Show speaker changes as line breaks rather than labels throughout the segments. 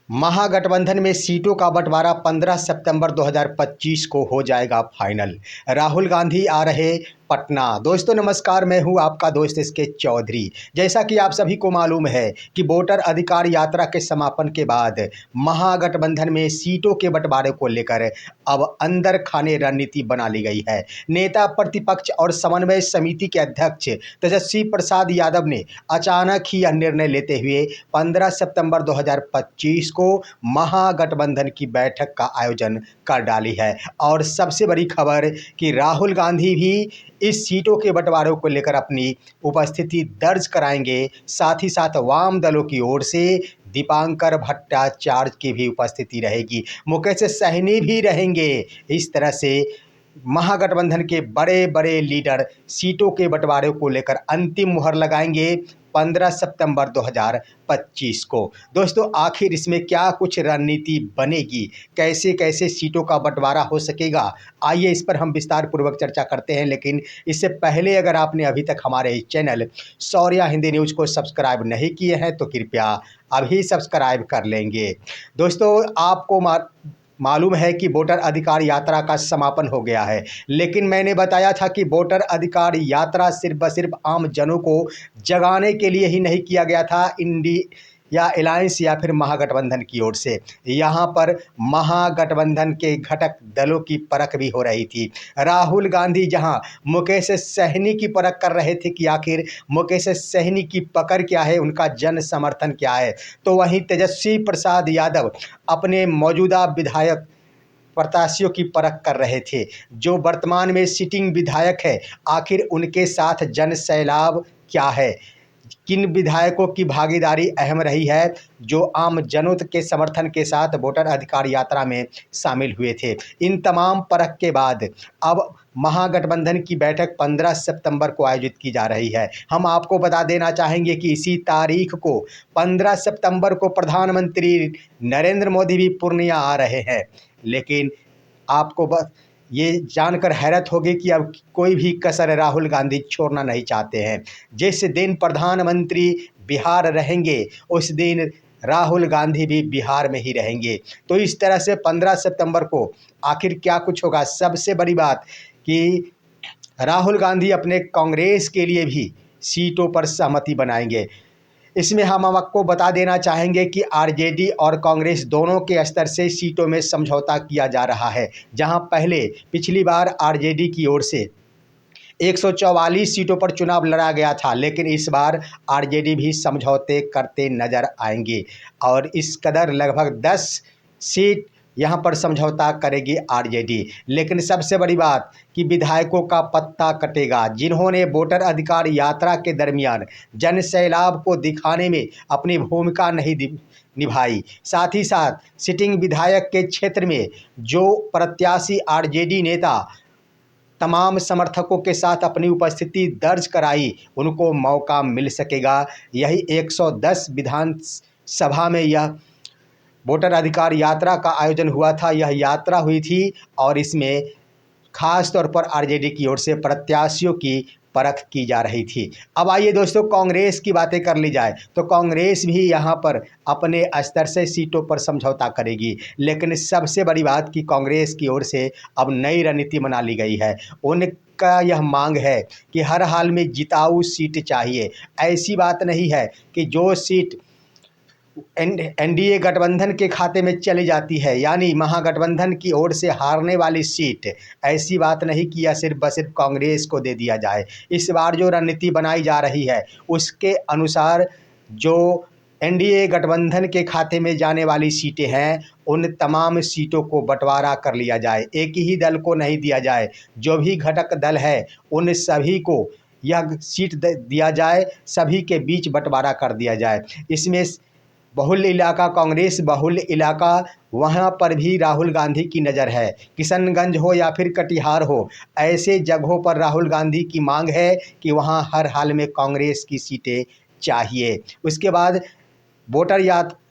महागठबंधन में सीटों का बंटवारा 15 सितंबर 2025 को हो जाएगा फाइनल। राहुल गांधी आ रहे पटना। दोस्तों नमस्कार, मैं हूं आपका दोस्त एसके चौधरी। जैसा कि आप सभी को मालूम है कि वोटर अधिकार यात्रा के समापन के बाद महागठबंधन में सीटों के बंटवारे को लेकर अब अंदर खाने रणनीति बना ली गई है। नेता प्रतिपक्ष और समन्वय समिति के अध्यक्ष तेजस्वी प्रसाद यादव ने अचानक ही यह निर्णय लेते हुए 15 सितंबर 2025 को महागठबंधन की बैठक का आयोजन कर डाली है। और सबसे बड़ी खबर कि राहुल गांधी भी इस सीटों के बंटवारे को लेकर अपनी उपस्थिति दर्ज कराएंगे। साथ ही साथ वाम दलों की ओर से दीपांकर भट्टाचार्य की भी उपस्थिति रहेगी, मुकेश सहनी भी रहेंगे। इस तरह से महागठबंधन के बड़े बड़े लीडर सीटों के बंटवारे को लेकर अंतिम मुहर लगाएंगे 15 सितंबर 2025 को। दोस्तों आखिर इसमें क्या कुछ रणनीति बनेगी, कैसे कैसे सीटों का बंटवारा हो सकेगा, आइए इस पर हम विस्तार पूर्वक चर्चा करते हैं। लेकिन इससे पहले अगर आपने अभी तक हमारे इस चैनल शौर्या हिंदी न्यूज़ को सब्सक्राइब नहीं किए हैं तो कृपया अभी सब्सक्राइब कर लेंगे। दोस्तों आपको मालूम है कि वोटर अधिकार यात्रा का समापन हो गया है, लेकिन मैंने बताया था कि वोटर अधिकार यात्रा सिर्फ आम जनों को जगाने के लिए ही नहीं किया गया था इंडिया अलायंस या फिर महागठबंधन की ओर से। यहाँ पर महागठबंधन के घटक दलों की परख भी हो रही थी। राहुल गांधी जहाँ मुकेश सहनी की परख कर रहे थे कि आखिर मुकेश सहनी की पकड़ क्या है, उनका जन समर्थन क्या है, तो वहीं तेजस्वी प्रसाद यादव अपने मौजूदा विधायक प्रत्याशियों की परख कर रहे थे, जो वर्तमान में सिटिंग विधायक है। आखिर उनके साथ जन सैलाब क्या है, किन विधायकों की भागीदारी अहम रही है जो आम जनों के समर्थन के साथ वोटर अधिकार यात्रा में शामिल हुए थे। इन तमाम परख के बाद अब महागठबंधन की बैठक 15 सितंबर को आयोजित की जा रही है। हम आपको बता देना चाहेंगे कि इसी तारीख को 15 सितंबर को प्रधानमंत्री नरेंद्र मोदी भी पूर्णिया आ रहे हैं। लेकिन आपको ये जानकर हैरत होगी कि अब कोई भी कसर राहुल गांधी छोड़ना नहीं चाहते हैं। जिस दिन प्रधानमंत्री बिहार रहेंगे उस दिन राहुल गांधी भी बिहार में ही रहेंगे। तो इस तरह से 15 सितंबर को आखिर क्या कुछ होगा। सबसे बड़ी बात कि राहुल गांधी अपने कांग्रेस के लिए भी सीटों पर सहमति बनाएंगे। इसमें हम आपको बता देना चाहेंगे कि आरजेडी और कांग्रेस दोनों के स्तर से सीटों में समझौता किया जा रहा है। जहां पहले पिछली बार आरजेडी की ओर से 144 सीटों पर चुनाव लड़ा गया था, लेकिन इस बार आरजेडी भी समझौते करते नजर आएंगे और इस कदर लगभग 10 सीट यहाँ पर समझौता करेगी आरजेडी। लेकिन सबसे बड़ी बात कि विधायकों का पत्ता कटेगा। जिन्होंने वोटर अधिकार यात्रा के दरमियान जन सैलाब को दिखाने में अपनी भूमिका नहीं निभाई, साथ ही साथ सिटिंग विधायक के क्षेत्र में जो प्रत्याशी आरजेडी नेता तमाम समर्थकों के साथ अपनी उपस्थिति दर्ज कराई, उनको मौका मिल सकेगा। यही 110 विधानसभा में यह वोटर अधिकार यात्रा का आयोजन हुआ था। यह यात्रा हुई थी और इसमें खास तौर पर आरजेडी की ओर से प्रत्याशियों की परख की जा रही थी। अब आइए दोस्तों कांग्रेस की बातें कर ली जाए तो कांग्रेस भी यहाँ पर अपने स्तर से सीटों पर समझौता करेगी। लेकिन सबसे बड़ी बात कि कांग्रेस की ओर से अब नई रणनीति बना ली गई है। उनका यह मांग है कि हर हाल में जिताऊ सीट चाहिए। ऐसी बात नहीं है कि जो सीट एनडीए गठबंधन के खाते में चली जाती है, यानी महागठबंधन की ओर से हारने वाली सीट, ऐसी बात नहीं कि यह सिर्फ कांग्रेस को दे दिया जाए। इस बार जो रणनीति बनाई जा रही है उसके अनुसार जो एनडीए गठबंधन के खाते में जाने वाली सीटें हैं उन तमाम सीटों को बंटवारा कर लिया जाए, एक ही दल को नहीं दिया जाए। जो भी घटक दल है उन सभी को यह सीट दिया जाए, सभी के बीच बंटवारा कर दिया जाए। इसमें बहुल इलाका कांग्रेस बहुल इलाका, वहाँ पर भी राहुल गांधी की नज़र है। किशनगंज हो या फिर कटिहार हो, ऐसे जगहों पर राहुल गांधी की मांग है कि वहाँ हर हाल में कांग्रेस की सीटें चाहिए। उसके बाद वोटर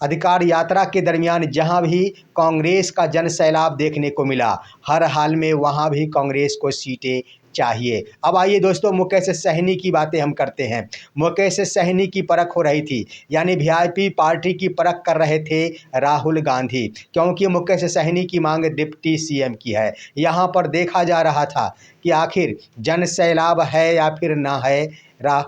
अधिकार यात्रा के दरमियान जहां भी कांग्रेस का जन सैलाब देखने को मिला, हर हाल में वहां भी कांग्रेस को सीटें चाहिए। अब आइए दोस्तों, मुकेश सहनी की बातें हम करते हैं। मुकेश सहनी की परख हो रही थी, यानी वीआईपी पार्टी की परख कर रहे थे राहुल गांधी, क्योंकि मुकेश सहनी की मांग डिप्टी सीएम की है। यहाँ पर देखा जा रहा था कि आखिर जन सैलाब है या फिर ना है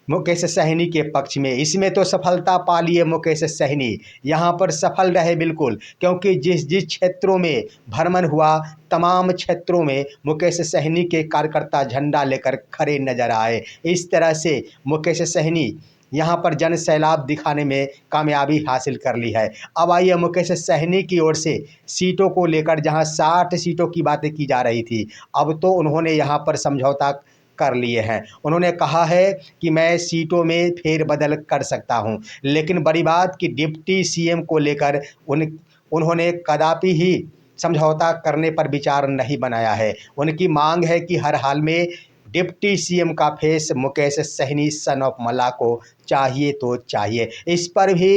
मुकेश सहनी के पक्ष में। इसमें तो सफलता पा लिए मुकेश सहनी, यहाँ पर सफल रहे बिल्कुल, क्योंकि जिस जिस क्षेत्रों में भ्रमण हुआ, तमाम क्षेत्रों में मुकेश सहनी के कार्यकर्ता झंडा लेकर खड़े नजर आए। इस तरह से मुकेश सहनी यहाँ पर जन सैलाब दिखाने में कामयाबी हासिल कर ली है। अब आइए मुकेश सहनी की ओर से सीटों को लेकर, जहाँ 60 सीटों की बातें की जा रही थी, अब तो उन्होंने यहाँ पर समझौता कर लिए हैं। उन्होंने कहा है कि मैं सीटों में फेरबदल कर सकता हूं, लेकिन बड़ी बात कि डिप्टी सीएम को लेकर उन्होंने कदापि ही समझौता करने पर विचार नहीं बनाया है। उनकी मांग है कि हर हाल में डिप्टी सीएम का face Mukesh Sahani son of Mallah को चाहिए तो चाहिए। इस पर भी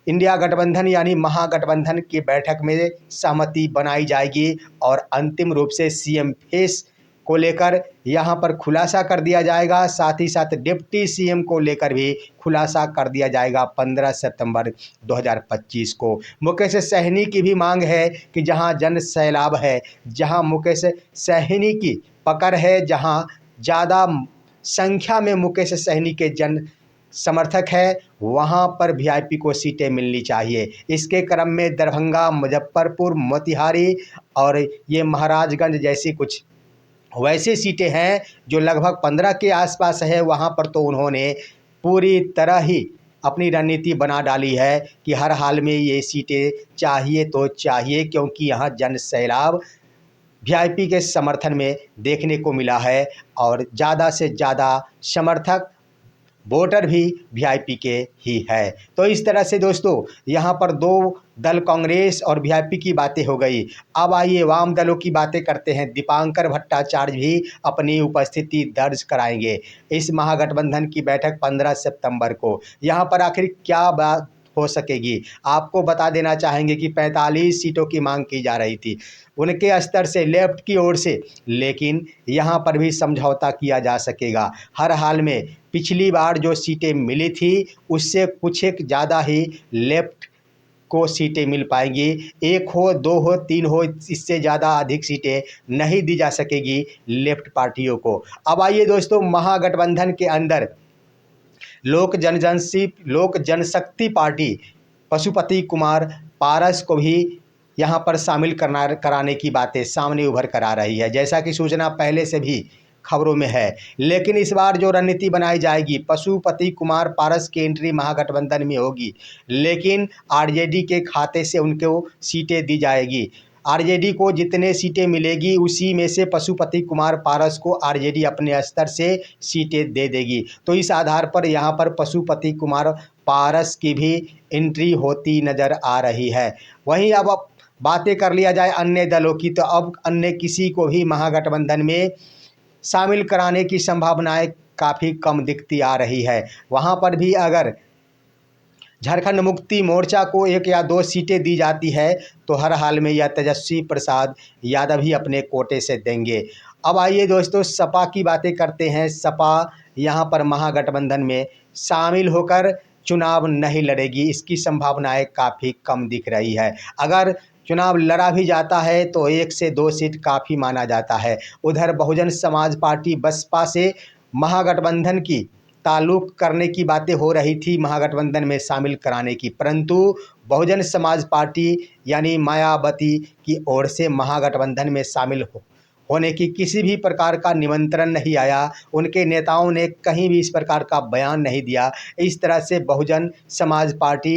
इंडिया गठबंधन यानी महागठबंधन की बैठक में सहमति बनाई जाएगी और अंतिम रूप से सीएम फेस को लेकर यहाँ पर खुलासा कर दिया जाएगा। साथ ही साथ डिप्टी सीएम को लेकर भी खुलासा कर दिया जाएगा 15 सितंबर 2025 को। मुकेश सहनी की भी मांग है कि जहाँ जन सैलाब है, जहाँ मुकेश सहनी की पकड़ है, जहाँ ज़्यादा संख्या में मुकेश सहनी के जन समर्थक है, वहाँ पर वीआईपी को सीटें मिलनी चाहिए। इसके क्रम में दरभंगा, मुजफ्फरपुर, मोतिहारी और ये महाराजगंज जैसी कुछ वैसे सीटें हैं जो लगभग 15 के आसपास है। वहाँ पर तो उन्होंने पूरी तरह ही अपनी रणनीति बना डाली है कि हर हाल में ये सीटें चाहिए तो चाहिए, क्योंकि यहाँ जन सैलाब वीआईपी के समर्थन में देखने को मिला है और ज़्यादा से ज़्यादा समर्थक वोटर भी वीआईपी के ही है। तो इस तरह से दोस्तों यहाँ पर दो दल कांग्रेस और वीआईपी की बातें हो गई। अब आइए वाम दलों की बातें करते हैं। दीपांकर भट्टाचार्य भी अपनी उपस्थिति दर्ज कराएंगे इस महागठबंधन की बैठक 15 सितंबर को। यहाँ पर आखिर क्या बात हो सकेगी, आपको बता देना चाहेंगे कि 45 सीटों की मांग की जा रही थी उनके स्तर से, लेफ्ट की ओर से, लेकिन यहाँ पर भी समझौता किया जा सकेगा। हर हाल में पिछली बार जो सीटें मिली थी उससे कुछ एक ज़्यादा ही लेफ्ट को सीटें मिल पाएंगी। एक हो, दो हो, तीन हो, इससे ज़्यादा अधिक सीटें नहीं दी जा सकेगी लेफ्ट पार्टियों को। अब आइए दोस्तों, महागठबंधन के अंदर लोक जनशक्ति पार्टी पशुपति कुमार पारस को भी यहाँ पर शामिल कराने की बातें सामने उभर कर आ रही है, जैसा कि सूचना पहले से भी खबरों में है। लेकिन इस बार जो रणनीति बनाई जाएगी, पशुपति कुमार पारस की एंट्री महागठबंधन में होगी, लेकिन आरजेडी के खाते से उनको सीटें दी जाएगी। आरजेडी को जितने सीटें मिलेगी उसी में से पशुपति कुमार पारस को आरजेडी अपने स्तर से सीटें दे देगी। तो इस आधार पर यहाँ पर पशुपति कुमार पारस की भी एंट्री होती नज़र आ रही है। वहीं अब बातें कर लिया जाए अन्य दलों की, तो अब अन्य किसी को भी महागठबंधन में शामिल कराने की संभावनाएं काफ़ी कम दिखती आ रही है। वहाँ पर भी अगर झारखंड मुक्ति मोर्चा को 1 या 2 सीटें दी जाती है तो हर हाल में यह तेजस्वी प्रसाद यादव ही अपने कोटे से देंगे। अब आइए दोस्तों, सपा की बातें करते हैं। सपा यहाँ पर महागठबंधन में शामिल होकर चुनाव नहीं लड़ेगी, इसकी संभावनाएं काफ़ी कम दिख रही है। अगर चुनाव लड़ा भी जाता है तो 1 से 2 सीट काफ़ी माना जाता है। उधर बहुजन समाज पार्टी बसपा से महागठबंधन की ताल्लुक़ करने की बातें हो रही थी, महागठबंधन में शामिल कराने की, परंतु बहुजन समाज पार्टी यानी मायावती की ओर से महागठबंधन में शामिल होने की किसी भी प्रकार का निमंत्रण नहीं आया। उनके नेताओं ने कहीं भी इस प्रकार का बयान नहीं दिया। इस तरह से बहुजन समाज पार्टी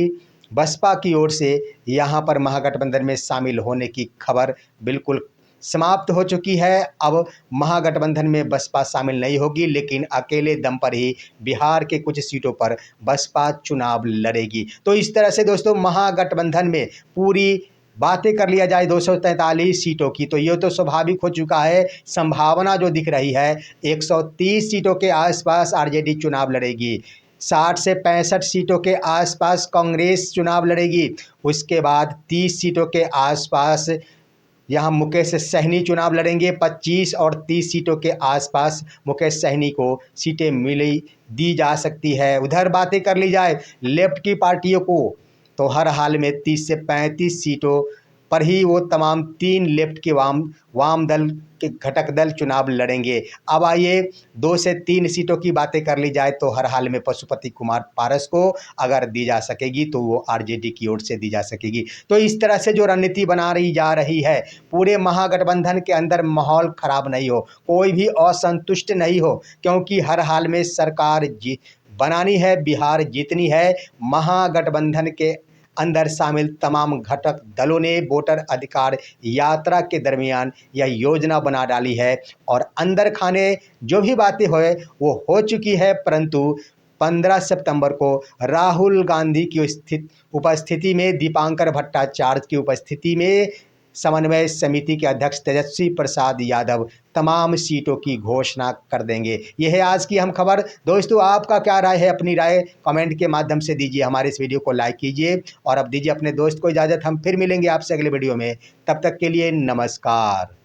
बसपा की ओर से यहाँ पर महागठबंधन में शामिल होने की खबर बिल्कुल समाप्त हो चुकी है। अब महागठबंधन में बसपा शामिल नहीं होगी, लेकिन अकेले दम पर ही बिहार के कुछ सीटों पर बसपा चुनाव लड़ेगी। तो इस तरह से दोस्तों महागठबंधन में पूरी बातें कर लिया जाए 243 सीटों की, तो ये तो स्वाभाविक हो चुका है। संभावना जो दिख रही है 130 सीटों के आसपास आरजेडी चुनाव लड़ेगी। 60 से 65 सीटों के आसपास कांग्रेस चुनाव लड़ेगी। उसके बाद 30 सीटों के आसपास यहाँ मुकेश सहनी चुनाव लड़ेंगे। 25 और 30 सीटों के आसपास मुकेश सहनी को सीटें मिली दी जा सकती है। उधर बातें कर ली जाए लेफ्ट की पार्टियों को, तो हर हाल में 30 से 35 सीटों पर ही वो तमाम 3 लेफ्ट के वाम दल के घटक दल चुनाव लड़ेंगे। अब आइए 2 से 3 सीटों की बातें कर ली जाए, तो हर हाल में पशुपति कुमार पारस को अगर दी जा सकेगी तो वो आरजेडी की ओर से दी जा सकेगी। तो इस तरह से जो रणनीति बना रही जा रही है, पूरे महागठबंधन के अंदर माहौल खराब नहीं हो, कोई भी असंतुष्ट नहीं हो, क्योंकि हर हाल में सरकार बनानी है, बिहार जीतनी है। महागठबंधन के अंदर शामिल तमाम घटक दलों ने वोटर अधिकार यात्रा के दरमियान यह योजना बना डाली है और अंदर खाने जो भी बातें हुए वो हो चुकी है। परंतु 15 सितंबर को राहुल गांधी की उपस्थिति में, दीपांकर भट्टाचार्य की उपस्थिति में समन्वय समिति के अध्यक्ष तेजस्वी प्रसाद यादव तमाम सीटों की घोषणा कर देंगे। यह है आज की अहम खबर। दोस्तों, आपका क्या राय है? अपनी राय कमेंट के माध्यम से दीजिए। हमारे इस वीडियो को लाइक कीजिए और अब दीजिए अपने दोस्त को इजाज़त। हम फिर मिलेंगे आपसे अगले वीडियो में। तब तक के लिए नमस्कार।